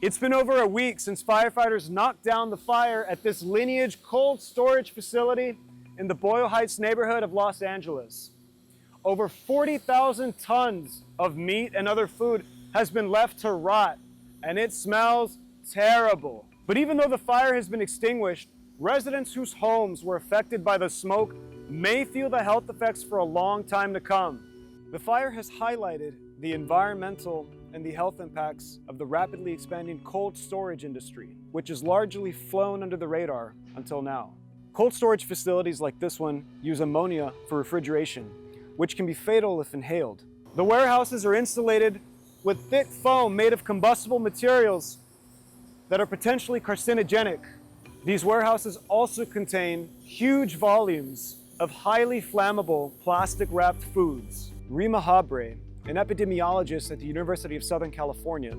It's been over a week since firefighters knocked down the fire at this Lineage cold storage facility in the Boyle Heights neighborhood of Los Angeles. Over 40,000 tons of meat and other food has been left to rot, and it smells terrible. But even though the fire has been extinguished, residents whose homes were affected by the smoke may feel the health effects for a long time to come. The fire has highlighted the environmental and the health impacts of the rapidly expanding cold storage industry, which has largely flown under the radar until now. Cold storage facilities like this one use ammonia for refrigeration, which can be fatal if inhaled. The warehouses are insulated with thick foam made of combustible materials that are potentially carcinogenic. These warehouses also contain huge volumes of highly flammable plastic-wrapped foods. Rima Habre, an epidemiologist at the University of Southern California,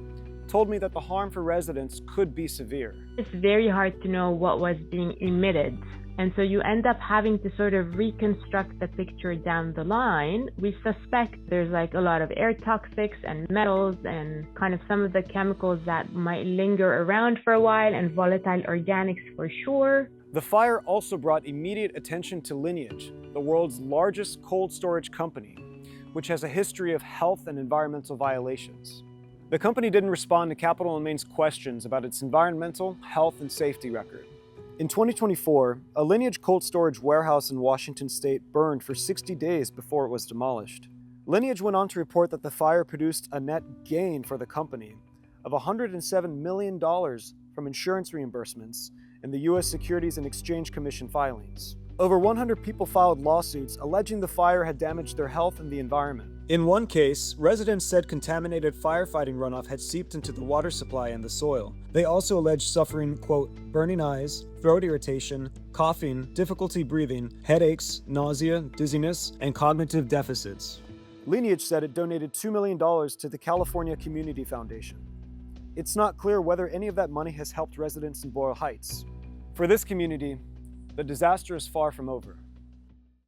told me that the harm for residents could be severe. It's very hard to know what was being emitted. And so you end up having to sort of reconstruct the picture down the line. We suspect there's like a lot of air toxics and metals and kind of some of the chemicals that might linger around for a while, and volatile organics for sure. The fire also brought immediate attention to Lineage, the world's largest cold storage company, which has a history of health and environmental violations. The company didn't respond to Capitol and Main's questions about its environmental, health, and safety record. In 2024, a Lineage cold storage warehouse in Washington state burned for 60 days before it was demolished. Lineage went on to report that the fire produced a net gain for the company of $107 million from insurance reimbursements in the U.S. Securities and Exchange Commission filings. Over 100 people filed lawsuits alleging the fire had damaged their health and the environment. In one case, residents said contaminated firefighting runoff had seeped into the water supply and the soil. They also alleged suffering, quote, burning eyes, throat irritation, coughing, difficulty breathing, headaches, nausea, dizziness, and cognitive deficits. Lineage said it donated $2 million to the California Community Foundation. It's not clear whether any of that money has helped residents in Boyle Heights. For this community, the disaster is far from over.